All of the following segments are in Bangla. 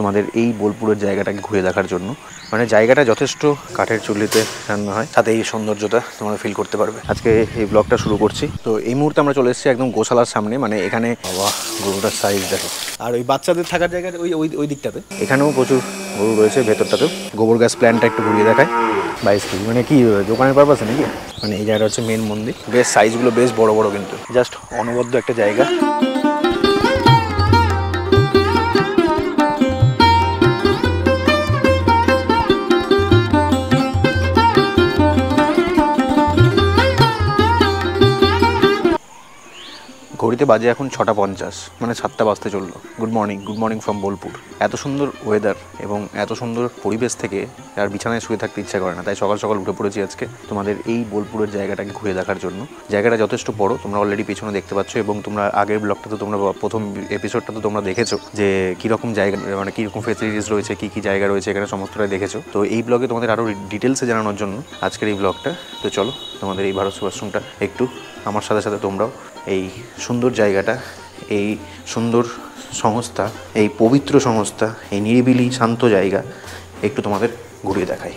তোমাদের এই বোলপুরের জায়গাটাকে ঘুরে দেখার জন্য। মানে জায়গাটা যথেষ্ট কাঠের চুল্লিতে রান্না হয়, তাতে এই সৌন্দর্যটা তোমরা ফিল করতে পারবে। আজকে এই ব্লগটা শুরু করছি। তো এই মুহূর্তে আমরা চলে এসেছি একদম গোশালার সামনে। মানে এখানে বাবা গরুটার সাইজ দেখো, আর ওই বাচ্চাদের থাকার জায়গাটা ওই ওই ওই দিকটাতে, এখানেও প্রচুর গরু রয়েছে। ভেতরটাতেও গোবর গ্যাস প্ল্যান্টটা একটু ঘুরিয়ে দেখায়। 22 কেজি মানে কি দোকানের পারপাসে নাকি? মানে এই জায়গাটা হচ্ছে মেন মন্দির। বেশ সাইজগুলো বেশ বড় বড়, কিন্তু জাস্ট অনবদ্য একটা জায়গা। ঘড়িতে বাজে এখন 6:50, মানে 7টা বাজতে চললো। Good morning from Bolpur. এত সুন্দর ওয়েদার এবং এত সুন্দর পরিবেশ থেকে আর বিছানায় শুয়ে থাকতে ইচ্ছা করে না, তাই সকাল সকাল উঠে পড়েছি আজকে তোমাদের এই বোলপুরের জায়গাটাকে ঘুরে দেখার জন্য। জায়গাটা যথেষ্ট বড়, তোমরা অলরেডি পিছনে দেখতে পাচ্ছ, এবং তোমরা আগের ব্লগটা তো তোমরা প্রথম এপিসোডটা তো তোমরা দেখেছো যে কীরকম জায়গা, মানে কীরকম ফেসিলিটিস রয়েছে, কী কী জায়গা রয়েছে এখানে, সমস্তটাই দেখেছো। তো এই ব্লগে তোমাদের আরও ডিটেলসে জানানোর জন্য আজকের এই ব্লগটা। তো চলো তোমাদের এই ভারত সেবাশ্রমটা একটু আমার সাথে সাথে তোমরাও এই সুন্দর জায়গাটা, এই সুন্দর সংস্থা, এই পবিত্র সংস্থা, এই নিরিবিলি শান্ত জায়গা একটু তোমাদের ঘুরিয়ে দেখাই।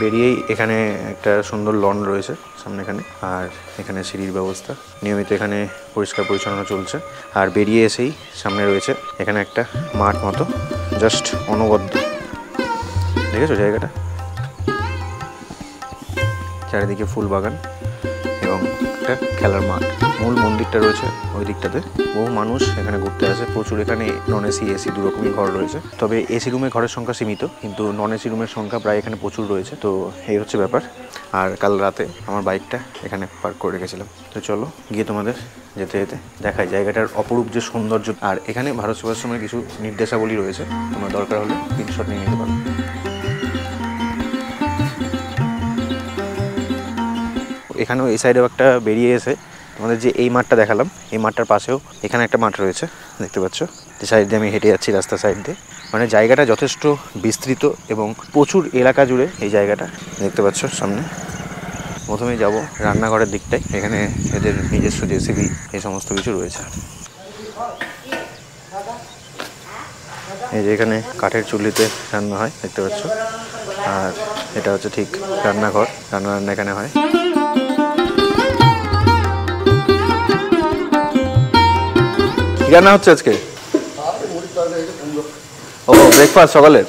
বেরিয়েই এখানে একটা সুন্দর লন রয়েছে সামনে এখানে, আর এখানে সিঁড়ির ব্যবস্থা, নিয়মিত এখানে পরিষ্কার পরিচ্ছন্ন চলছে। আর বেরিয়ে এসেই সামনে রয়েছে এখানে একটা মাঠ মতো, জাস্ট অনবদ্য। দেখেছো জায়গাটা? চারিদিকে ফুল বাগান এবং একটা খেলার মাঠ। মূল মন্দিরটা রয়েছে ওই দিকটাতে। বহু মানুষ এখানে ঘুরতে আসে, প্রচুর। এখানে নন এসি, এসি দু রকমই ঘর রয়েছে, তবে এসি রুমে ঘরের সংখ্যা সীমিত, কিন্তু নন এসি রুমের সংখ্যা প্রায় এখানে প্রচুর রয়েছে। তো এই হচ্ছে ব্যাপার। আর কাল রাতে আমার বাইকটা এখানে পার্ক করে রেখেছিলাম। তো চলো গিয়ে তোমাদের যেতে যেতে দেখাই জায়গাটার অপরূপ যে সৌন্দর্য। আর এখানে ভারত সেবাশ্রমের কিছু নির্দেশাবলী রয়েছে, তোমরা দরকার হলে স্ক্রিনশট নিয়ে নিতে পারো। এখানেও এই সাইডেও একটা বেরিয়ে এসে তোমাদের যে এই মাঠটা দেখালাম, এই মাঠটার পাশেও এখানে একটা মাঠ রয়েছে, দেখতে পাচ্ছ, যে সাইড দিয়ে আমি হেঁটে যাচ্ছি, রাস্তার সাইড দিয়ে। মানে জায়গাটা যথেষ্ট বিস্তৃত এবং প্রচুর এলাকা জুড়ে এই জায়গাটা, দেখতে পাচ্ছ সামনে। প্রথমেই যাব রান্নাঘরের দিকটায়, এখানে এদের নিজস্ব জেসিবি এই সমস্ত কিছু রয়েছে। এই যে এখানে কাঠের চুল্লিতে রান্না হয়, দেখতে পাচ্ছ। আর এটা হচ্ছে ঠিক রান্নাঘর, রান্না এখানে হয়। কি রান্না হচ্ছে আজকে? ও ব্রেকফাস্ট সকালের।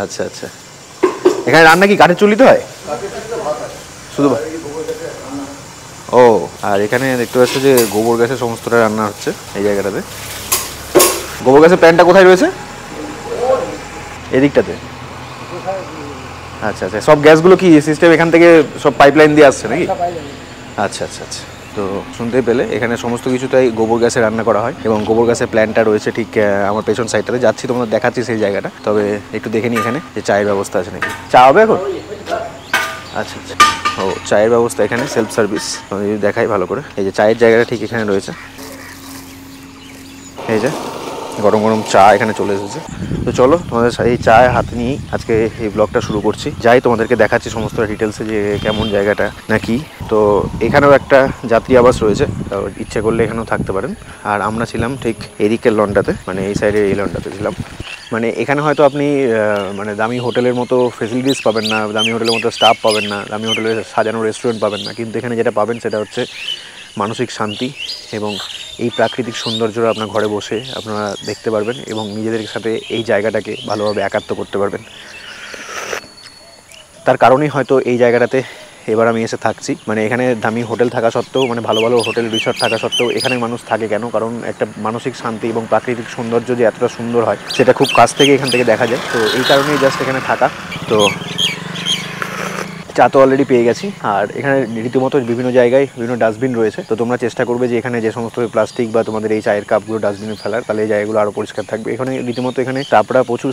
আচ্ছা আচ্ছা, এখানে রান্না কি কাঠের চুল্লিতে হয় শুধু? ও, আর এখানে দেখতে পাচ্ছ যে গোবর গ্যাসে সমস্তটা রান্না হচ্ছে এই জায়গাটাতে। গোবর গ্যাসের প্ল্যান্টটা কোথায় রয়েছে? এদিকটাতে। আচ্ছা আচ্ছা, সব গ্যাসগুলো কি সিস্টেম এখান থেকে সব পাইপলাইন দিয়ে আসছে নাকি? আচ্ছা আচ্ছা আচ্ছা। তো শুনতেই পেলে এখানে সমস্ত কিছুটাই গোবর গ্যাসে রান্না করা হয়, এবং গোবর গ্যাসের প্ল্যান্টটা রয়েছে ঠিক আমার পেছন সাইডটাতে। যাচ্ছি, তোমরা দেখাচ্ছি সেই জায়গাটা। তবে একটু দেখে নিই এখানে যে চায়ের ব্যবস্থা আছে নাকি। চা হবে এখন? আচ্ছা আচ্ছা, ও চায়ের ব্যবস্থা এখানে, সেলফ সার্ভিস। দেখাই ভালো করে, এই যে চায়ের জায়গাটা ঠিক এখানে রয়েছে। এই যে গরম গরম চা এখানে চলে এসেছে। তো চলো তোমাদের এই চা হাতে নিয়েই আজকে এই ব্লগটা শুরু করছি। যাই তোমাদেরকে দেখাচ্ছি সমস্ত ডিটেলসে যে কেমন জায়গাটা নাকি। তো এখানেও একটা যাত্রী আবাস রয়েছে, তো ইচ্ছে করলে এখানেও থাকতে পারেন। আর আমরা ছিলাম ঠিক এদিকের লনটাতে, মানে এই সাইডের এই লনটাতে ছিলাম। মানে এখানে হয়তো আপনি মানে দামি হোটেলের মতো ফেসিলিটিস পাবেন না, দামি হোটেলের মতো স্টাফ পাবেন না, দামি হোটেলের সাজানো রেস্টুরেন্ট পাবেন না, কিন্তু এখানে যেটা পাবেন সেটা হচ্ছে মানসিক শান্তি এবং এই প্রাকৃতিক সৌন্দর্যটা আপনার ঘরে বসে আপনারা দেখতে পারবেন, এবং নিজেদের সাথে এই জায়গাটাকে ভালোভাবে একাত্ম করতে পারবেন। তার কারণেই হয়তো এই জায়গাটাতে এবার আমি এসে থাকছি। মানে এখানে দামি হোটেল থাকা সত্ত্বেও, মানে ভালো ভালো হোটেল রিসর্ট থাকা সত্ত্বেও এখানে মানুষ থাকে কেন? কারণ একটা মানসিক শান্তি এবং প্রাকৃতিক সৌন্দর্য যে এতটা সুন্দর হয় সেটা খুব কাছ থেকে এখান থেকে দেখা যায়। তো এই কারণেই জাস্ট এখানে থাকা। তো চা তো অলরেডি পেয়ে গেছি। আর এখানে রীতিমতো বিভিন্ন জায়গায় বিভিন্ন ডাস্টবিন রয়েছে। তো তোমরা চেষ্টা করবে যে এখানে যে সমস্ত প্লাস্টিক বা তোমাদের এই চায়ের কাপগুলো ডাস্টবিনে ফেলার, তাহলে এই জায়গাগুলো আরও পরিষ্কার থাকবে। এখানে রীতিমতো এখানে স্টাফরা প্রচুর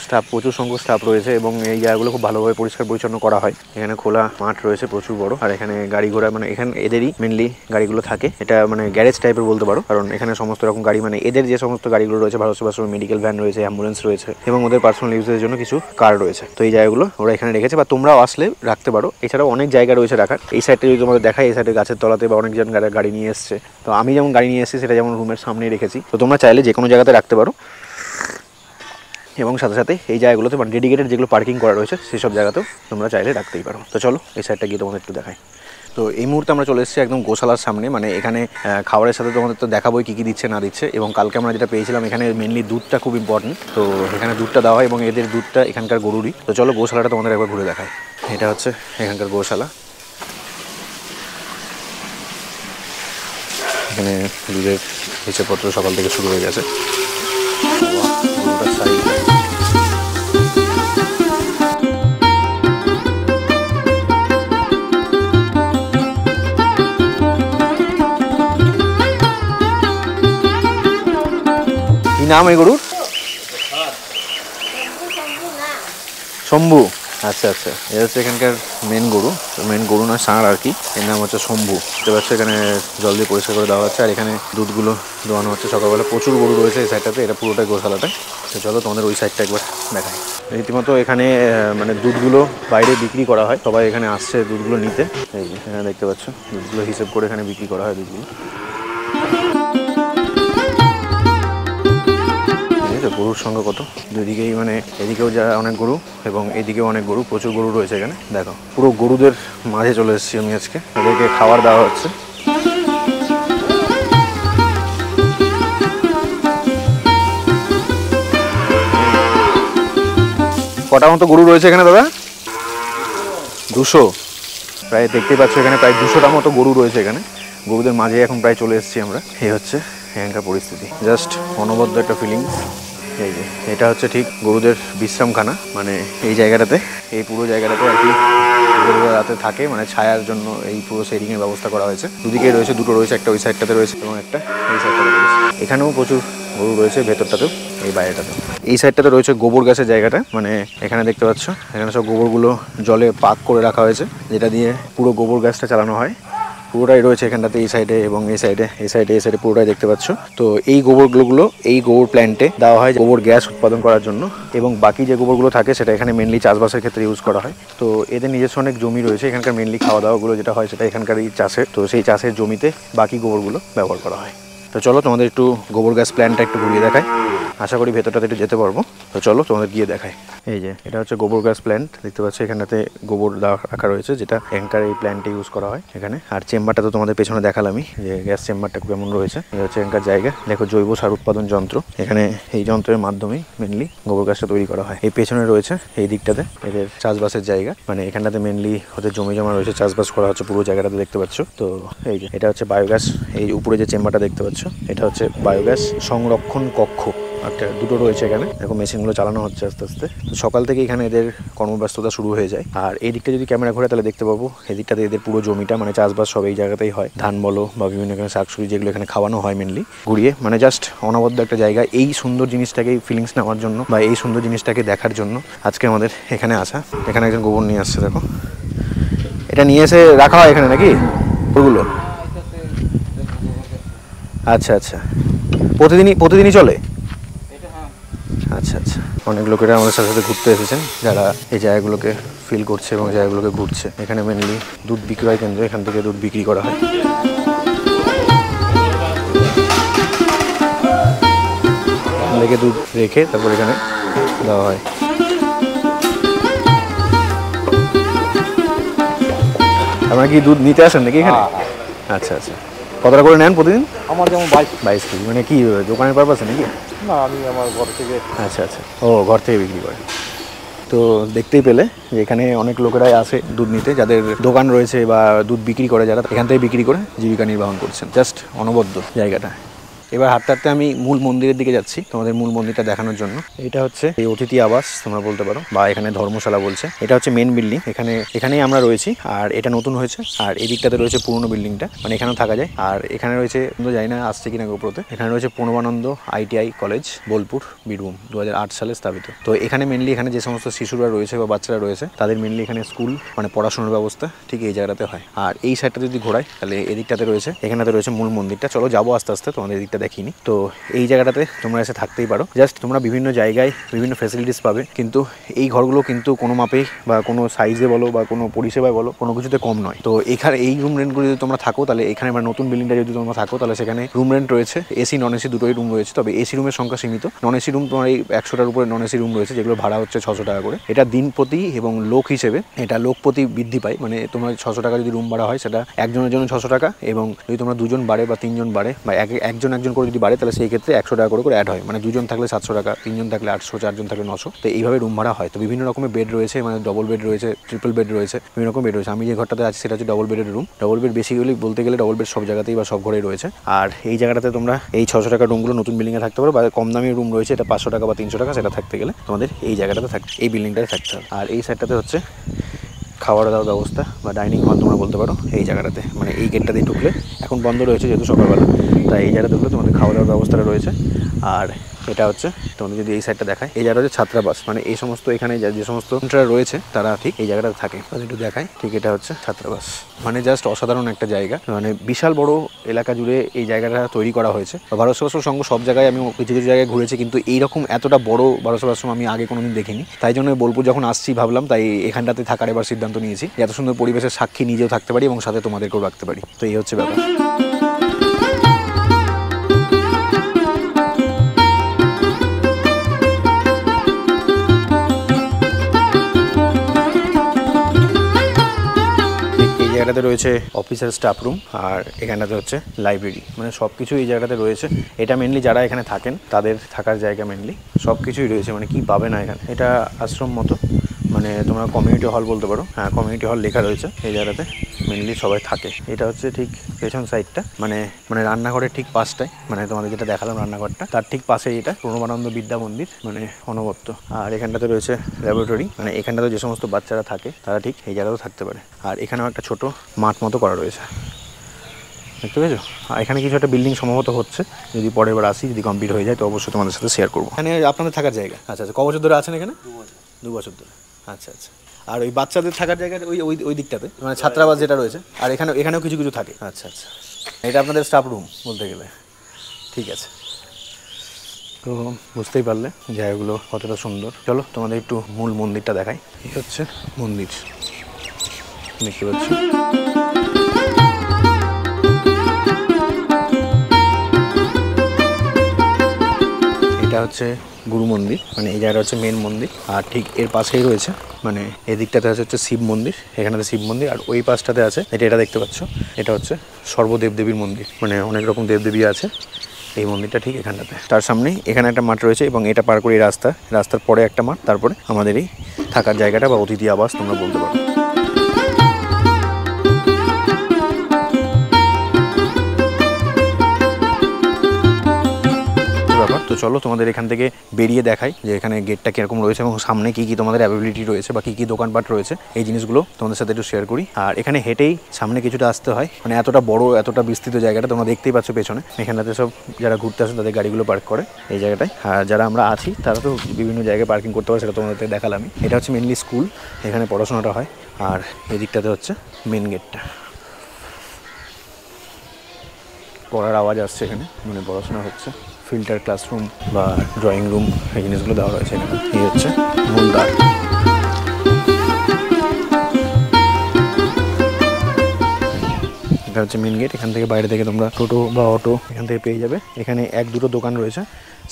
সংখ্যক স্টাফ রয়েছে, এবং এই জায়গাগুলো খুব ভালোভাবে পরিষ্কার পরিচ্ছন্ন করা হয়। এখানে খোলা মাঠ রয়েছে প্রচুর বড়, আর এখানে গাড়ি ঘোড়া, মানে এখানে এদেরই মেনলি গাড়িগুলো থাকে। এটা মানে গ্যারেজ টাইপের বলতে পারো, কারণ এখানে সমস্ত রকম গাড়ি, মানে এদের যে সমস্ত গাড়িগুলো রয়েছে, ভারত সেবাশ্রমের মেডিকেল ভ্যান রয়েছে, অ্যাম্বুলেন্স রয়েছে, এবং ওদের পার্সোনাল ইউজের জন্য কিছু কার রয়েছে। তো এই জায়গাগুলো ওরা এখানে রেখেছে, বা তোমরাও আসলে রাখতে পারো। এছাড়াও অনেক জায়গা রয়েছে রাখার। এই সাইডটা যদি তোমাদের দেখাই, এই সাইডে গাছের তলাতে বা অনেকজন গাড়ি নিয়ে এসছে। তো আমি যেমন গাড়ি নিয়ে এসেছি সেটা যেমন রুমের সামনেই রেখেছি। তো তোমরা চাইলে যে কোনো জায়গাতে রাখতে পারো। এবং সাথে সাথে এই জায়গাগুলোতে মানে ডেডিকেটেড যেগুলো পার্কিং করা রয়েছে সেসব জায়গাতেও তোমরা চাইলে রাখতেই পারো। তো চলো এই সাইডটা গিয়ে তোমাদের একটু দেখাই। তো এই মুহূর্তে আমরা চলে এসেছি একদম গোশালার সামনে, মানে এখানে খাবারের সাথে তোমাদের তো দেখাবোই কী কী দিচ্ছে না দিচ্ছে। এবং কালকে আমরা যেটা পেয়েছিলাম এখানে মেনলি দুধটা খুব ইম্পর্টেন্ট, তো এখানে দুধটা দেওয়া হয় এবং এদের দুধটা এখানকার গরুরই। তো চলো গোশালাটা তোমাদের একবার ঘুরে দেখায়। এটা হচ্ছে এখানকার গোশালা, এখানে দুধের হিসেবপত্র সকাল থেকে শুরু হয়ে গেছে। কি নাম এই গরুর? শম্ভু। আচ্ছা আচ্ছা, এটা হচ্ছে এখানকার মেন গরু নয়, ষাঁড় আর কি। এর নাম হচ্ছে শম্ভু। দেখতে পাচ্ছ এখানে জল দিয়ে পরিষ্কার করে দেওয়া হচ্ছে আর এখানে দুধগুলো দোয়ানো হচ্ছে সকালবেলা। প্রচুর গরু রয়েছে এই সাইডটাতে, এটা পুরোটাই গোশালাটায়। তো চলো তোমাদের ওই সাইডটা একবার দেখাই। রীতিমতো এখানে মানে দুধগুলো বাইরে বিক্রি করা হয়, সবাই এখানে আসছে দুধগুলো নিতে। এই এখানে দেখতে পাচ্ছ দুধগুলো হিসেব করে এখানে বিক্রি করা হয় দুধগুলো। গরুর সংখ্যা কত, দুদিকেই মানে এদিকেও যা অনেক গরু এবং এদিকেও অনেক গরু, প্রচুর গরু রয়েছে এখানে। দেখো পুরো গরুদের মাঝে চলে এসেছি আমি আজকে। এদেরকে খাবার দেওয়া হচ্ছে। কটা মতো গরু রয়েছে এখানে দাদা? 200 প্রায়, দেখতেই পাচ্ছ এখানে প্রায় 200টা মতো গরু রয়েছে এখানে। গরুদের মাঝে এখন প্রায় চলে এসেছি আমরা। এই হচ্ছে এখানকার পরিস্থিতি, জাস্ট অনবদ্য একটা ফিলিংস। এই যে এটা হচ্ছে ঠিক গরুদের বিশ্রামখানা, মানে এই জায়গাটাতে, এই পুরো জায়গাটাতে আর কি গরুরা রাতে থাকে, মানে ছায়ার জন্য এই পুরো শেডিংয়ের ব্যবস্থা করা হয়েছে। দুদিকে রয়েছে, দুটো রয়েছে, একটা ওই সাইডটাতে রয়েছে এবং একটা এই সাইডটাতে রয়েছে। এখানেও প্রচুর গরু রয়েছে, ভেতরটাতেও এই বাইরেটাতেও। এই সাইডটাতে রয়েছে গোবর গ্যাসের জায়গাটা, মানে এখানে দেখতে পাচ্ছ এখানে সব গোবরগুলো জলে পাক করে রাখা হয়েছে, যেটা দিয়ে পুরো গোবর গ্যাসটা চালানো হয়। পুরোটাই রয়েছে এখানটাতে, এই সাইডে এবং এই সাইডে পুরোটাই দেখতে পাচ্ছ। তো এই গোবরগুলো এই গোবর প্ল্যান্টে দেওয়া হয় গোবর গ্যাস উৎপাদন করার জন্য, এবং বাকি যে গোবরগুলো থাকে সেটা এখানে মেনলি চাষবাসের ক্ষেত্রে ইউজ করা হয়। তো এদের নিজস্ব অনেক জমি রয়েছে এখানকার, মেনলি খাওয়া দাওয়াগুলো যেটা হয় সেটা এখানকারই চাষের, তো সেই চাষের জমিতে বাকি গোবরগুলো ব্যবহার করা হয়। তো চলো তোমাদের একটু গোবর গ্যাস প্ল্যান্টটা একটু ঘুরিয়ে দেখাই, আশা করি ভেতরটাতে একটু যেতে পারবো। তো চলো তোমাদের গিয়ে দেখাই। এই যে এটা হচ্ছে গোবর গ্যাস প্ল্যান্ট, দেখতে পাচ্ছ এখানটাতে গোবর দেওয়া রাখা রয়েছে, যেটা এখানকার এই প্ল্যান্টে ইউজ করা হয় এখানে। আর চেম্বারটা তো তোমাদের পেছনে দেখালামই যে গ্যাস চেম্বারটা কেমন রয়েছে। এটা হচ্ছে এখানকার জায়গা। দেখো জৈব সার উৎপাদন যন্ত্র, এখানে এই যন্ত্রের মাধ্যমেই মেনলি গোবর গ্যাসটা তৈরি করা হয়। এই পেছনে রয়েছে এই দিকটাতে এদের চাষবাসের জায়গা, মানে এখানটাতে মেনলি ওদের জমি জমা রয়েছে, চাষবাস করা হচ্ছে পুরো জায়গাটাতে দেখতে পাচ্ছ। তো এই যে এটা হচ্ছে বায়োগ্যাস, এই উপরে যে চেম্বারটা দেখতে পাচ্ছ এটা হচ্ছে বায়োগ্যাস সংরক্ষণ কক্ষ। একটা দুটো রয়েছে এখানে, দেখো মেশিনগুলো চালানো হচ্ছে আস্তে আস্তে। সকাল থেকে এখানে এদের কর্মব্যস্ততা শুরু হয়ে যায়। আর এই দিকটা যদি ক্যামেরা ঘোরে তাহলে দেখতে পাবো এই দিকটাতে এদের পুরো জমিটা, মানে চাষবাস সব এই জায়গাতেই হয়। ধান বলো বা বিভিন্ন এখানে শাকসবজি যেগুলো এখানে খাওয়ানো হয় মেনলি ঘুরিয়ে, মানে জাস্ট অনবদ্য একটা জায়গা। এই সুন্দর জিনিসটাকে ফিলিংস নেওয়ার জন্য বা এই সুন্দর জিনিসটাকে দেখার জন্য আজকে আমাদের এখানে আসা। এখানে একজন গোবর নিয়ে আসছে, দেখো এটা নিয়ে এসে রাখা হয় এখানে নাকি ওগুলো? আচ্ছা আচ্ছা, প্রতিদিনই চলে? আচ্ছা আচ্ছা, অনেক লোকেরা আমাদের সাথে সাথে ঘুরতে এসেছেন যারা এই জায়গাগুলোকে ফিল করছে এবং জায়গাগুলোকে ঘুরছে। এখানে মেনলি দুধ বিক্রয় কেন্দ্র, এখান থেকে দুধ বিক্রি করা হয়। লেগে দুধ রেখে তারপর এখানে দেওয়া হয়। আপনারা কি দুধ নিতে আসেন নাকি এখানে? আচ্ছা আচ্ছা, কতটা করে নেন প্রতিদিন? আমার যেমন 22 কেজি, মানে কি দোকানের পারপাসে নাকি? না, আমি আমার ঘর থেকে। আচ্ছা আচ্ছা, ও ঘর থেকে বিক্রি করে। তো দেখতেই পেলে যে এখানে অনেক লোকেরাই আসে দুধ নিতে, যাদের দোকান রয়েছে বা দুধ বিক্রি করে যারা, এখান থেকে বিক্রি করে জীবিকা নির্বাহন করছেন। জাস্ট অনবদ্য জায়গাটা। এবার হাঁটতে হাঁটতে আমি মূল মন্দিরের দিকে যাচ্ছি তোমাদের মূল মন্দিরটা দেখানোর জন্য। এটা হচ্ছে এই অতিথি আবাস তোমরা বলতে পারো, বা এখানে ধর্মশালা বলছে। এটা হচ্ছে মেন বিল্ডিং, এখানেই আমরা রয়েছি। আর এটা নতুন হয়েছে, আর এই দিকটাতে রয়েছে পুরনো বিল্ডিংটা, মানে এখানেও থাকা যায়। আর এখানে রয়েছে, জানি না আসছে কিনা গোপ্রতে, এখানে রয়েছে প্রণবানন্দ ITI কলেজ বোলপুর বীরভূম, 2008 সালে স্থাপিত। তো এখানে মেনলি এখানে যে সমস্ত শিশুরা রয়েছে বা বাচ্চারা রয়েছে তাদের মেনলি এখানে স্কুল, মানে পড়াশোনার ব্যবস্থা ঠিক এই জায়গাটাতে হয়। আর এই সাইডটা যদি ঘোরায় তাহলে এদিকটাতে রয়েছে, এখানেতে রয়েছে মূল মন্দিরটা। চলো যাবো আস্তে আস্তে, তোমাদের এদিকটা দেখিনি। তো এই জায়গাটাতে তোমরা এসে থাকতেই পারো। জাস্ট তোমরা বিভিন্ন জায়গায় বিভিন্ন ফ্যাসিলিটিস পাবে, কিন্তু এই ঘরগুলো কিন্তু কোনো মাপেই বা কোনো সাইজে বলো বা কোনো পরিষেবায় বলো কোনো কিছুতে কম নয়। তো এখানে এই রুম রেন্টগুলো যদি তোমরা থাকো তাহলে এখানে বা নতুন বিল্ডিংটা যদি তোমরা থাকো তাহলে সেখানে রুম রেন্ট রয়েছে, এসি নন এসি দুটোই রুম রয়েছে। তবে এসি রুমের সংখ্যা সীমিত, নন এসি রুম তোমার এই 100টার উপরে নন এসি রুম রয়েছে, যেগুলো ভাড়া হচ্ছে 600 টাকা করে। এটা দিন প্রতি এবং লোক হিসেবে এটা লোক প্রতি বৃদ্ধি পায়, মানে তোমার 600 টাকা যদি রুম ভাড়া হয় সেটা একজনের জন্য 600 টাকা, এবং যদি তোমরা দুজন বাড়ে বা তিনজন বাড়ে বা একজন করে যদি বাড়ে তাহলে সেই ক্ষেত্রে 100 টাকা করে অ্যাড হয়। মানে দুজন থাকলে 700 টাকা, তিনজন থাকলে 800, চারজন থাকলে 900। তো এইভাবে রুম ভাড়া হয়। তো বিভিন্ন রকমের বেড রয়েছে, মানে ডবল বেড রয়েছে, ট্রিপল বেড রয়েছে, বিভিন্ন রকম বেড রয়েছে। আমি যে ঘরটাতে আছি সেটা হচ্ছে ডবল বেডের রুম। ডবল বেড বেসিক্যালি বলতে গেলে ডবল বেড সব জায়গাতেই বা সব ঘরেই রয়েছে। আর এই জায়গাটাতে তোমরা এই 600 টাকা রুমগুলো নতুন বিল্ডিংয়ে থাকতে পারো, বা কম দামি রুম রয়েছে এটা 500 টাকা বা 300 টাকা, সেটা থাকতে গেলে তোমাদের এই জায়গাটাতে থাকতে, এই বিল্ডিংটাতে থাকতে হবে। আর এই সাইডটাতে হচ্ছে খাওয়ার দাওয়ার ব্যবস্থা বা ডাইনিং হল তোমরা বলতে পারো। এই জায়গাটাতে মানে এই গেটটা দিয়ে ঢুকলে, এখন বন্ধ রয়েছে যেহেতু সকালবেলা, তাই এই জায়গাটা ঢুকলে তোমাদের খাওয়া দাওয়ার ব্যবস্থাটা রয়েছে। আর এটা হচ্ছে তোমাদের যদি এই সাইডটা দেখায়, এই জায়গাটা হচ্ছে ছাত্রাবাস, মানে এই সমস্ত এখানে যে সমস্ত রয়েছে তারা ঠিক এই জায়গাটাতে থাকে। তাদের একটু দেখায়, ঠিক এটা হচ্ছে ছাত্রাবাস। মানে জাস্ট অসাধারণ একটা জায়গা, মানে বিশাল বড় এলাকা জুড়ে এই জায়গাটা তৈরি করা হয়েছে। ভারত সেবাশ্রম সংঘ সব জায়গায় আমি কিছু কিছু জায়গায় ঘুরেছি, কিন্তু এইরকম এতটা বড় ভারত সেবাশ্রম আমি আগে কোনোদিন দেখিনি। তাই জন্য বোলপুর যখন আসছি ভাবলাম তাই এখানটাতে থাকার এবার সিদ্ধান্ত নিয়েছি, এত সুন্দর পরিবেশের সাক্ষী নিজেও থাকতে পারি এবং সাথে তোমাদেরকেও রাখতে পারি। তো এই হচ্ছে ব্যাপার। এখানটাতে রয়েছে অফিসের স্টাফ রুম, আর এখানটাতে হচ্ছে লাইব্রেরি, মানে সব কিছু এই জায়গাটাতে রয়েছে। এটা মেনলি যারা এখানে থাকেন তাদের থাকার জায়গা, মেনলি সব কিছুই রয়েছে, মানে কি পাবে না এখানে। এটা আশ্রম মতো, মানে তোমরা কমিউনিটি হল বলতে পারো। হ্যাঁ, কমিউনিটি হল লেখা রয়েছে এই জায়গাতে, মেনলি সবাই থাকে। এটা হচ্ছে ঠিক পেছন সাইডটা, মানে রান্নাঘরের ঠিক পাশটায়, মানে তোমাদের যেটা দেখালাম রান্নাঘরটা তার ঠিক পাশেই এটা প্রণবানন্দ বিদ্যা মন্দির, মানে অনবদ্য। আর এখানটাতে রয়েছে ল্যাবরেটরি, মানে এখানটাতে যে সমস্ত বাচ্চারা থাকে তারা ঠিক এই জায়গাতেও থাকতে পারে। আর এখানেও একটা ছোট মাঠ মতো করা রয়েছে, দেখতে পেয়েছো। আর এখানে কিছু একটা বিল্ডিং সম্ভবত হচ্ছে, যদি পরের বার আসি, যদি কমপ্লিট হয়ে যায় তো অবশ্যই তোমাদের সাথে শেয়ার করবো। এখানে আপনাদের থাকার জায়গা, আচ্ছা আচ্ছা, ক বছর ধরে আছেন এখানে? 2 বছর ধরে, আচ্ছা আচ্ছা। আর ওই বাচ্চাদের থাকার জায়গাটা ওই দিকটাতে, মানে ছাত্রাবাস যেটা রয়েছে, আর এখানেও কিছু কিছু থাকে। আচ্ছা আচ্ছা, এটা আপনাদের স্টাফ রুম বলতে গেলে, ঠিক আছে। তো বুঝতেই পারলে জায়গাগুলো কতটা সুন্দর। চলো তোমাদের একটু মূল মন্দিরটা দেখাই। এই হচ্ছে মন্দির, দেখতে পাচ্ছি। এটা হচ্ছে গুরু মন্দির, মানে এই জায়গাটা হচ্ছে মেন মন্দির। আর ঠিক এর পাশেই রয়েছে, মানে এদিকটাতে হচ্ছে শিব মন্দির, এখানেতে শিব মন্দির। আর ওই পাশটাতে আছে এটা দেখতে পাচ্ছ, এটা হচ্ছে সর্বদেবদেবীর মন্দির, মানে অনেক রকম দেবদেবী আছে এই মন্দিরটা ঠিক এখানটাতে। তার সামনেই এখানে একটা মাঠ রয়েছে, এবং এটা পার করে এই রাস্তার পরে একটা মাঠ, তারপরে আমাদের এই থাকার জায়গাটা বা অতিথি আবাস তোমরা বলতে পারো। ব্যাপার। তো চলো তোমাদের এখান থেকে বেরিয়ে দেখাই যে এখানে গেটটা কিরকম রয়েছে এবং সামনে কি কি তোমাদের অ্যাভেবিলিটি রয়েছে বা কি কি দোকানপাট রয়েছে, এই জিনিসগুলো তোমাদের সাথে একটু শেয়ার করি। আর এখানে হেঁটেই সামনে কিছুটা আসতে হয়, মানে এতটা বড় এতটা বিস্তৃত জায়গাটা তোমরা দেখতেই পাচ্ছ পেছনে। এখানটাতে সব যারা ঘুরতে আসে তাদের গাড়িগুলো পার্ক করে এই জায়গাটায়। আর যারা আমরা আছি তারা তো বিভিন্ন জায়গায় পার্কিং করতে পারে, সেটা তোমাদের দেখালামই। এটা হচ্ছে মেনলি স্কুল, এখানে পড়াশোনাটা হয়। আর এদিকটাতে হচ্ছে মেন গেটটা, পড়ার আওয়াজ আসছে এখানে, মানে পড়াশোনা হচ্ছে। ফিল্টার ক্লাসরুম বা ড্রয়িং রুম এই জিনিসগুলো দেওয়া রয়েছে এখানে। এই হচ্ছে মূল দ্বার। এটা হচ্ছে মেন গেট। এখান থেকে বাইরে থেকে তোমরা টোটো বা অটো এখান থেকে পেয়ে যাবে। এখানে 1-2টো দোকান রয়েছে,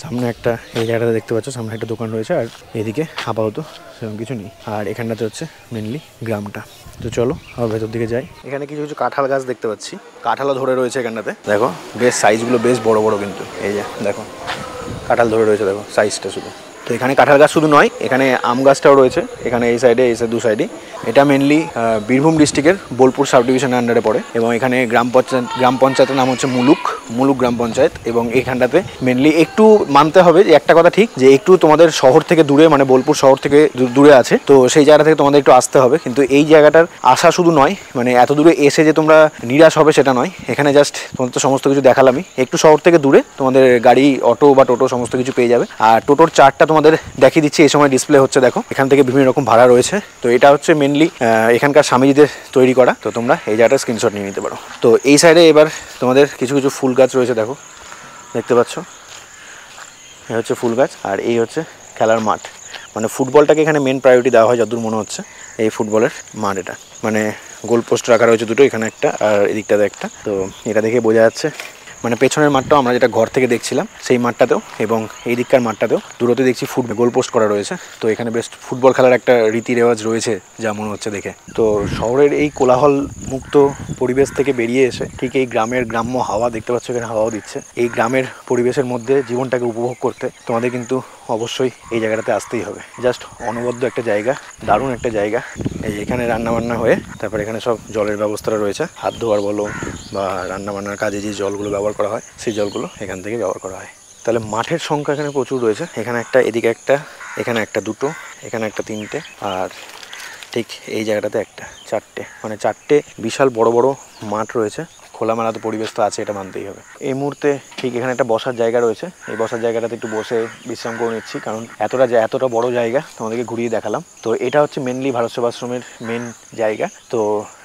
সামনে একটা এই জায়গাটা দেখতে পাচ্ছ, সামনে একটা দোকান রয়েছে। আর এদিকে আপাতত সেরকম কিছু নেই। আর এখানটাতে হচ্ছে মেনলি গ্রামটা। তো চলো আবার ভেতর দিকে যাই। এখানে কিছু কিছু কাঁঠাল গাছ দেখতে পাচ্ছি, কাঁঠালও ধরে রয়েছে এখানটাতে। দেখো বেশ সাইজগুলো বেশ বড় বড়, কিন্তু এই যে দেখো কাঁঠাল ধরে রয়েছে, দেখো সাইজটা শুধু। তো এখানে কাঁঠাল গাছ শুধু নয়, এখানে আম গাছটাও রয়েছে, এখানে এই সাইডে এই দু সাইডে। এটা মেনলি বীরভূম ডিস্ট্রিক্টের বোলপুর সাব ডিভিশনের আন্ডারে পড়ে, এবং এখানে গ্রাম পঞ্চায়েতের নাম হচ্ছে মুলুক গ্রাম পঞ্চায়েত। এবং এখানটাতে মেনলি একটু মানতে হবে যে একটা কথা ঠিক, যে একটু তোমাদের শহর থেকে দূরে, মানে বোলপুর শহর থেকে দূরে আছে, তো সেই জায়গা থেকে তোমাদের একটু আসতে হবে। কিন্তু এই জায়গাটার আসা শুধু নয়, মানে এত দূরে এসে যে তোমরা নিরাশ হবে সেটা নয়। এখানে জাস্ট তোমাদের তো সমস্ত কিছু দেখালামই, একটু শহর থেকে দূরে তোমাদের গাড়ি, অটো বা টোটো সমস্ত কিছু পেয়ে যাবে। আর টোটোর চার্টটা তোমাদের দেখিয়ে দিচ্ছি, এই সময় ডিসপ্লে হচ্ছে, দেখো এখান থেকে বিভিন্ন রকম ভাড়া রয়েছে। তো এটা হচ্ছে মেনলি এখানকার স্বামীজিদের তৈরি করা, তো তোমরা এই জায়গাটা স্ক্রিনশট নিয়ে নিতে পারো। তো এই সাইডে এবার তোমাদের কিছু কিছু ফুল গাছ রয়েছে, দেখো দেখতে পাচ্ছ, এই হচ্ছে ফুল গাছ আর এই হচ্ছে খেলার মাঠ। মানে ফুটবলটাকে এখানে মেন প্রায়োরিটি দেওয়া হয় যতদূর মনে হচ্ছে। এই ফুটবলের মাঠ এটা, মানে গোল পোস্ট রাখা রয়েছে দুটো, এখানে একটা আর এদিকটাতে একটা। তো এটা দেখে বোঝা যাচ্ছে মানে পেছনের মাঠটাও আমরা যেটা ঘর থেকে দেখছিলাম সেই মাঠটাতেও এবং এই দিককার মাঠটাতেও দূরতে দেখছি গোল পোস্ট করা রয়েছে। তো এখানে বেশ ফুটবল খেলার একটা রীতি রেওয়াজ রয়েছে যা মনে হচ্ছে দেখে। তো শহরের এই কোলাহল মুক্ত পরিবেশ থেকে বেরিয়ে এসে ঠিক এই গ্রামের গ্রাম্য হাওয়া দেখতে পাচ্ছ, এখানে হাওয়াও দিচ্ছে। এই গ্রামের পরিবেশের মধ্যে জীবনটাকে উপভোগ করতে তোমাদের কিন্তু অবশ্যই এই জায়গাটাতে আসতেই হবে। জাস্ট অনবদ্য একটা জায়গা, দারুণ একটা জায়গা। এই এখানে রান্নাবান্না হয়ে তারপর এখানে সব জলের ব্যবস্থাটা রয়েছে, হাত ধোয়ার বলো বা রান্নাবান্নার কাজে যে জলগুলো ব্যবহার করা হয় সেই জলগুলো এখান থেকে ব্যবহার করা হয়। তাহলে মাঠের সংখ্যা এখানে প্রচুর রয়েছে। এখানে একটা, এদিকে একটা, এখানে একটা, দুটো, এখানে একটা, তিনটে, আর ঠিক এই জায়গাটাতে একটা, চারটে। মানে চারটে বিশাল বড় বড় মাঠ রয়েছে। খোলামেলা তো পরিবেশ তো আছে, এটা মানতেই হবে। এই মুহূর্তে ঠিক এখানে একটা বসার জায়গা রয়েছে। এই বসার জায়গাটাতে একটু বসে বিশ্রাম করে নিচ্ছি, কারণ এতটা বড় জায়গা তোমাদেরকে ঘুরিয়ে দেখালাম। তো এটা হচ্ছে মেনলি ভারত সেবাশ্রমের মেন জায়গা। তো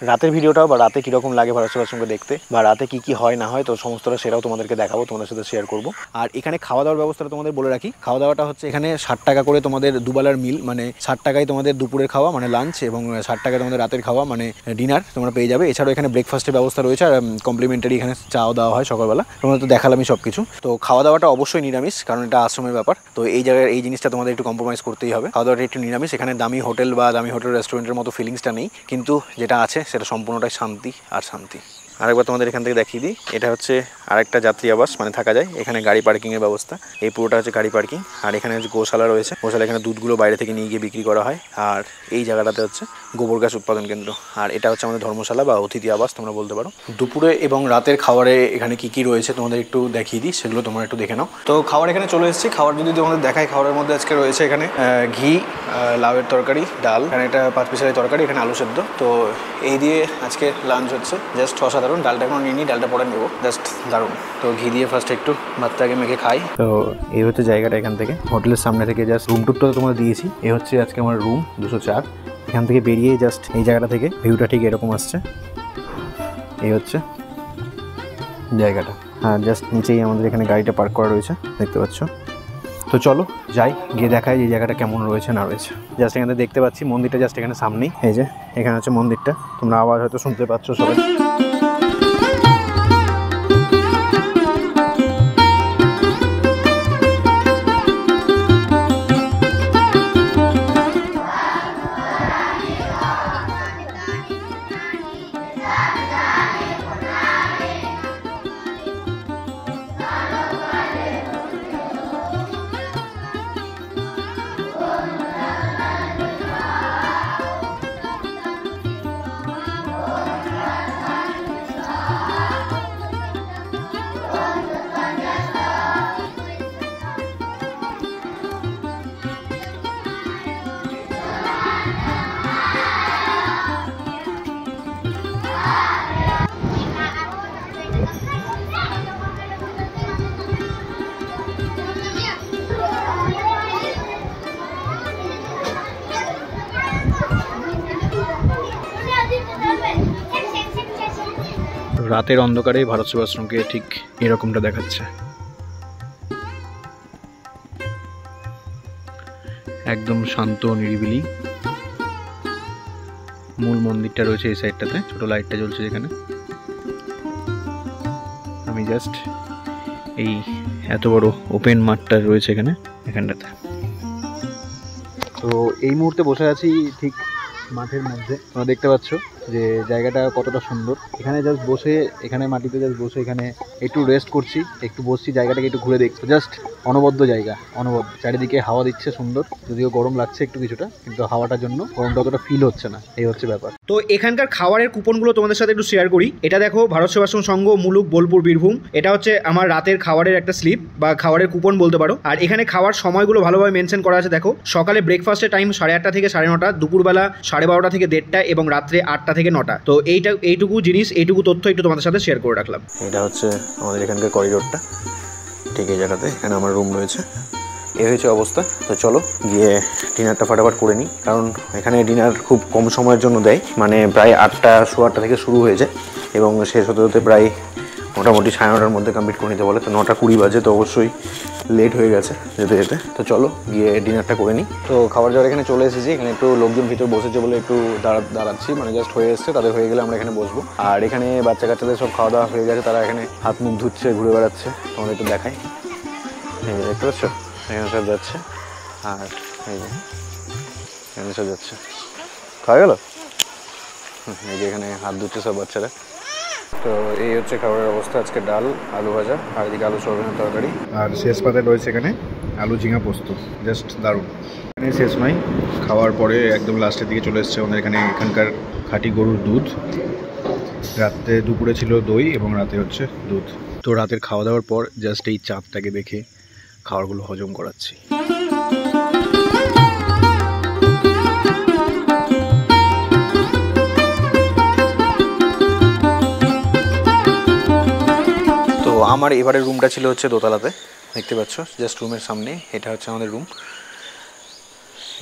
রাতের ভিডিওটাও বা রাতে কীরকম লাগে ভারত সেবাশ্রমকে দেখতে বা রাতে কী কী হয় না হয়, তো সমস্তটা সেটাও তোমাদেরকে দেখাবো, তোমাদের সাথে শেয়ার করবো। আর এখানে খাওয়া দাওয়ার ব্যবস্থাটা তোমাদের বলে রাখি। খাওয়া দাওয়াটা হচ্ছে এখানে 60 টাকা করে তোমাদের দুবেলার মিল, মানে 60 টাকায় তোমাদের দুপুরের খাওয়া মানে লাঞ্চ, এবং 60 টাকায় তোমাদের রাতের খাওয়া মানে ডিনার তোমরা পেয়ে যাবে। এছাড়াও এখানে ব্রেকফাস্টের ব্যবস্থা রয়েছে আর কমপ্লিমেন্টারি এখানে চাও দেওয়া হয় সকালবেলা। তোমরা তো দেখালামই সব কিছু। তো খাওয়া দাওয়াটা অবশ্যই নিরামিষ, কারণ এটা আশ্রমের ব্যাপার। তো এই জায়গায় এই জিনিসটা তোমাদের একটু কম্প্রোমাইজ করতেই হবে। খাওয়া দাওয়াটা একটু নিরামিষ। এখানে দামি হোটেল বা দামি হোটেল রেস্টুরেন্টের মতো ফিলিংসটা নেই, কিন্তু যেটা আছে সেটা সম্পূর্ণটাই শান্তি আর শান্তি। আরেকবার তোমাদের এখান থেকে দেখিয়ে দিই, এটা হচ্ছে আরেকটা যাত্রী আবাস, মানে থাকা যায়। এখানে গাড়ি পার্কিংয়ের ব্যবস্থা, এই পুরোটা হচ্ছে গাড়ি পার্কিং। আর এখানে হচ্ছে গোশালা রয়েছে, গোশালা এখানে দুধগুলো বাইরে থেকে নিয়ে গিয়ে বিক্রি করা হয়। আর এই জায়গাটাতে হচ্ছে গোবর গ্যাস উৎপাদন কেন্দ্র। আর এটা হচ্ছে আমাদের ধর্মশালা বা অতিথি আবাস তোমরা বলতে পারো। দুপুরে এবং রাতের খাবারে এখানে কী কী রয়েছে তোমাদের একটু দেখিয়ে দিই, সেগুলো তোমরা একটু দেখে নাও। তো খাবার এখানে চলে এসেছি। খাবার যদি তোমাদের দেখায়, খাবারের মধ্যে আজকে রয়েছে এখানে ঘি, লাউয়ের তরকারি, ডাল, এখানে একটা 5 পিসের তরকারি, এখানে আলু সেদ্ধ। তো এই দিয়ে আজকে লাঞ্চ হচ্ছে। জাস্ট অসাধারণ। ডালটা এখন নিয়ে নিই, ডালটা পরে নেবো। জাস্ট দারুণ। তো ঘি দিয়ে ফার্স্ট একটু ভাতটাকে মেখে খাই। তো এই হচ্ছে জায়গাটা। এখান থেকে হোটেলের সামনে থেকে জাস্ট রুম টুরটা তোমরা দিয়েছি। এই হচ্ছে আজকে আমার রুম 204। এখান থেকে বেরিয়ে জাস্ট এই জায়গাটা থেকে ভিউটা ঠিক এরকম আসছে। এই হচ্ছে জায়গাটা। হ্যাঁ, জাস্ট নিচেই আমাদের এখানে গাড়িটা পার্ক করা রয়েছে, দেখতে পাচ্ছ। তো চলো যাই, গিয়ে দেখাই যে জায়গাটা কেমন রয়েছে না রয়েছে। জাস্ট এখানে দেখতে পাচ্ছি মন্দিরটা জাস্ট এখানে সামনেই। এই যে এখানে হচ্ছে মন্দিরটা, তোমরা আওয়াজ হয়তো শুনতে পাচ্ছ সবাই। রাতের অন্ধকারে ভারত সেবাশ্রমকে ঠিক এরকমটা দেখাচ্ছে। একদম শান্ত নিরিবিলি। মূল মন্দিরটা রয়েছে এই সাইডটাতে, ছোট লাইটটা জ্বলছে যেখানে। আমি জাস্ট এই এত বড় ওপেন মাঠটা রয়েছে এখানটাতে। তো এই মুহূর্তে বসে আছি ঠিক মাঠের মধ্যে। তোমরা দেখতে পাচ্ছ যে জায়গাটা কতটা সুন্দর। এখানে জাস্ট বসে, এখানে মাটিতে জাস্ট বসে এখানে একটু রেস্ট করছি, একটু বসছি, জায়গাটাকে একটু ঘুরে দেখছি। জাস্ট অনবদ্য জায়গা, অনবদ্য। চারিদিকে হাওয়া দিচ্ছে সুন্দর, যদিও গরম লাগছে একটু কিছুটা, কিন্তু হাওয়াটার জন্য গরমটা অতটা ফিল হচ্ছে না। এই হচ্ছে ব্যাপার। তো এখানকার খাবারের কুপনগুলো তোমাদের সাথে একটু শেয়ার করি। এটা দেখো, ভারত সেবাশ্রম সংঘ, মুলুক, বোলপুর, বীরভূম। এটা হচ্ছে আমার রাতের খাবারের একটা স্লিপ বা খাবারের কুপন বলতে পারো। আর এখানে খাওয়ার সময়গুলো ভালোভাবে মেনশন করা আছে। দেখো, সকালে ব্রেকফাস্টের টাইম 8:30 থেকে 9:30, দুপুরবেলা 12:30 থেকে 1:30 এবং রাত্রে 8টা থেকে 9টা। তো এইটুকু জিনিস, এইটুকু তথ্য একটু তোমাদের সাথে শেয়ার করে রাখলাম। এটা হচ্ছে আমাদের এখানকার করিডোরটা, ঠিক এই জায়গাতে। এখানে আমার রুম রয়েছে। এই হয়েছে অবস্থা। তো চলো গিয়ে ডিনারটা ফাটাফাট করে নিই, কারণ এখানে ডিনার খুব কম সময়ের জন্য দেয়। মানে প্রায় 8টা, 8:15 থেকে শুরু হয়ে যায় এবং শেষ হতে হতে প্রায় মোটামুটি 9:30-র মধ্যে কমপ্লিট করে নিতে বলে। তো 9:20 বাজে, তো অবশ্যই লেট হয়ে গেছে যেতে যেতে। তো চলো গিয়ে ডিনারটা করে নিই। তো খাবার যাওয়ার এখানে চলে এসেছি। এখানে একটু লোকজন ভিতরে বসেছে বলে একটু দাঁড়াচ্ছি, মানে জাস্ট হয়ে এসছে, তাদের হয়ে গেলে আমরা এখানে বসবো। আর এখানে বাচ্চা কাচ্চাদের সব খাওয়া দাওয়া হয়ে গেছে, তারা এখানে হাত মুখ ধুচ্ছে, ঘুরে বেড়াচ্ছে। তোমাদের একটু দেখাই, এই যে দেখতে পাচ্ছ, এখানে সব যাচ্ছে। আর এই যে এখানে সব যাচ্ছে, খাওয়া গেল। এই যে এখানে হাত ধুচ্ছে সব বাচ্চারা। তো এই হচ্ছে খাবারের অবস্থা। আজকে ডাল, আলু ভাজা, আর এদিকে আলু সয়াবিনের তরকারি, আর শেষ পাতায় রয়েছে এখানে আলু ঝিঙা পোস্ত। জাস্ট দারুণ। এখানে শেষ নয়, খাওয়ার পরে একদম লাস্টের দিকে চলে এসছে আমাদের এখানকার খাঁটি গরুর দুধ। রাতে দুপুরে ছিল দই এবং রাতে হচ্ছে দুধ। তো রাতের খাওয়া দাওয়ার পর জাস্ট এই চাঁদটাকে দেখে খাবারগুলো হজম করাচ্ছি। আমার এবারের রুমটা ছিল হচ্ছে দোতলাতে, দেখতে পাচ্ছ জাস্ট রুমের সামনে। এটা হচ্ছে আমাদের রুম।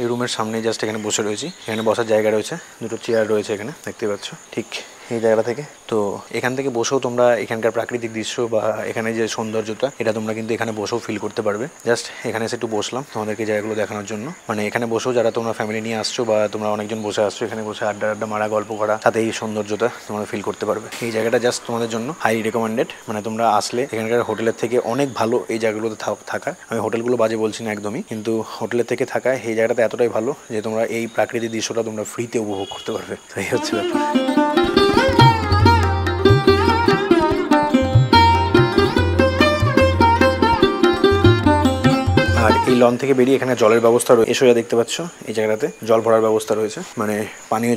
এই রুমের সামনে জাস্ট এখানে বসে রয়েছি। এখানে বসার জায়গা রয়েছে, দুটো চেয়ার রয়েছে এখানে, দেখতে পাচ্ছ ঠিক এই জায়গাটা থেকে। তো এখান থেকে বসেও তোমরা এখানকার প্রাকৃতিক দৃশ্য বা এখানে যে সৌন্দর্যটা, এটা তোমরা কিন্তু এখানে বসেও ফিল করতে পারবে। জাস্ট এখানে এসে একটু বসলাম তোমাদেরকে জায়গাগুলো দেখানোর জন্য। মানে এখানে বসেও যারা তোমরা ফ্যামিলি নিয়ে আসছো বা তোমরা অনেকজন বসে আসছো, এখানে বসে আড্ডা মারা, গল্প করা, সাথে এই সৌন্দর্যটা তোমরা ফিল করতে পারবে। এই জায়গাটা জাস্ট তোমাদের জন্য হাই রেকমেন্ডেড। মানে তোমরা আসলে এখানকার হোটেলের থেকে অনেক ভালো এই জায়গাগুলোতে থাকা। আমি হোটেলগুলো বাজে বলছি না একদমই, কিন্তু হোটেলের থেকে থাকা এই জায়গাটাতে এতটাই ভালো যে তোমরা এই প্রাকৃতিক দৃশ্যটা তোমরা ফ্রিতে উপভোগ করতে পারবে। তো এই হচ্ছে ব্যাপার। আর এই লন থেকে বেরিয়ে এখানে জলের ব্যবস্থা রয়েছে। এসো, দেখতে পাচ্ছ এই জায়গাটাতে জল ভরার ব্যবস্থা রয়েছে, মানে পানীয়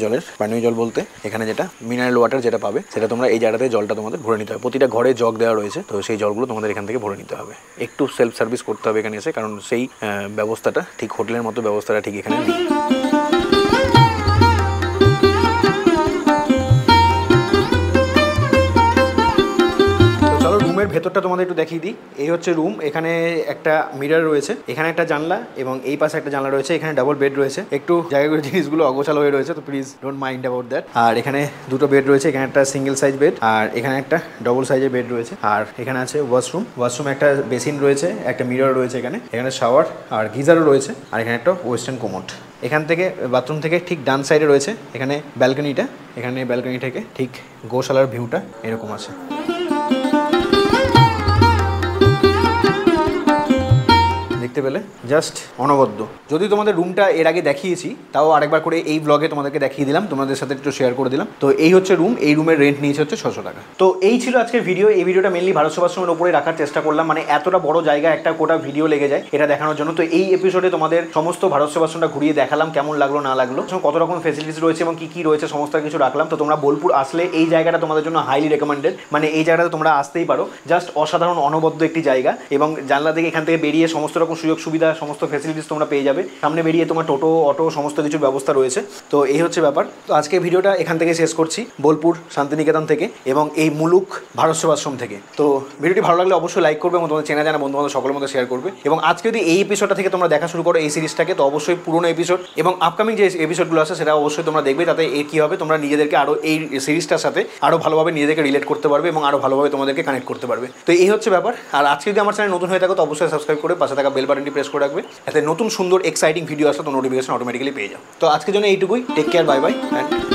জল বলতে এখানে যেটা মিনারেল ওয়াটার যেটা পাবে, সেটা তোমরা এই জায়গাটাতে জলটা তোমাদের ভরে নিতে হবে। প্রতিটা ঘরে জগ দেওয়া রয়েছে, তো সেই জলগুলো তোমাদের এখান থেকে ভরে নিতে হবে। একটু সেলফ সার্ভিস করতে হবে এখানে এসে, কারণ সেই ব্যবস্থাটা ঠিক হোটেলের মতো ব্যবস্থাটা ঠিক এখানে নেই। ভেতরটা তোমাদের একটু দেখিয়ে দিই। এই হচ্ছে রুম। এখানে একটা মিরর রয়েছে, এখানে একটা জানলা এবং এই পাশে একটা জানলা রয়েছে। এখানে ডাবল বেড রয়েছে। একটু জায়গাগুলো জিনিসগুলো অগোছালো হয়ে রয়েছে, তো please don't mind about that. আর এখানে দুটো বেড রয়েছে, এখানে একটা সিঙ্গেল সাইজ বেড আর এখানে একটা ডবল সাইজের বেড রয়েছে। আর এখানে আছে ওয়াশরুমে একটা বেসিন রয়েছে, একটা মিরর রয়েছে এখানে শাওয়ার আর গিজারও রয়েছে। আর এখানে একটা ওয়েস্টার্ন কোমোড। এখান থেকে বাথরুম থেকে ঠিক ডান সাইডে রয়েছে এখানে ব্যালকনিটা। এখানে ব্যালকনি থেকে ঠিক গোশালার ভিউটা এরকম আছে। দেখতে পেলে জাস্ট অনবদ্য। যদি তোমাদের রুমটা এর আগে দেখিয়েছি, তাও আরেকবার করে এই ব্লগে তোমাদেরকে দেখিয়ে দিলাম, তোমাদের সাথে একটু শেয়ার করে দিলাম। তো এই হচ্ছে রুম। এই রুমের রেন্ট নিয়েছে হচ্ছে 600 টাকা। তো এই ছিল আজকের ভিডিও। এই ভিডিওটা মেনলি ভারত সেবাশ্রমের উপরে রাখার চেষ্টা করলাম, মানে এতটা বড় জায়গা একটা গোটা ভিডিও লেগে যায় এটা দেখানোর জন্য। তো এই এপিসোডে তোমাদের সমস্ত ভারত সেবাশ্রমটা ঘুরিয়ে দেখালাম, কেমন লাগলো না লাগলো, কত রকম ফেসিলিটিস রয়েছে এবং কি রয়েছে সমস্ত কিছু রাখলাম। তো তোমরা বোলপুর আসলে এই জায়গাটা তোমাদের জন্য হাইলি রেকমেন্ডেড। মানে এই জায়গাটাতে তোমরা আসতেই পারো। জাস্ট অসাধারণ অনবদ্য একটি জায়গা, এবং জানলা থেকে এখান থেকে বেরিয়ে সমস্ত রকম সুযোগ সুবিধা, সমস্ত ফেসিলিটিস তোমরা পেয়ে যাবে। সামনে বেরিয়ে তোমার টোটো, অটো সমস্ত কিছুর ব্যবস্থা রয়েছে। তো এই হচ্ছে ব্যাপার। তো আজকে ভিডিওটা এখান থেকে শেষ করছি, বোলপুর শান্তিনিকেতন থেকে এবং এই মুলুক ভারত সেবাশ্রম থেকে। তো ভিডিওটি ভালো লাগলে অবশ্যই লাইক করবে এবং তোমাদের চেনা জানা বন্ধু বান্ধব সকলের মধ্যে শেয়ার করবে। এবং আজকে যদি এই এপিসোডটা থেকে তোমরা দেখা শুরু করো এই সিরিজটাকে, তো অবশ্যই পুরোনো এপিসোড এবং আপকামিং যে এপিসোডগুলো আছে সেটা অবশ্যই তোমরা দেখবে। তাতে কী হবে, তোমরা নিজেদেরকে আরও এই সিরিজটার সাথে আরও ভালোভাবে নিজেদেরকে রিলেট করতে পারবে এবং আরও ভালোভাবে তোমাদেরকে কানেক্ট করতে পারবে। তো এই হচ্ছে ব্যাপার। আর আজকে যদি আমার চ্যানেল নতুন হয়ে থাকো, তো অবশ্যই সাবস্ক্রাইব করে পাশে থাকা বেল বাটনটি প্রেস করে রাখবে, যাতে নতুন সুন্দর এক্সাইটিং ভিডিও আসলে তো নোটিফিকেশন অটোমেটিক্যালি পেয়ে যাও। তো আজকের জন্য এইটুকুই। Take care, bye bye and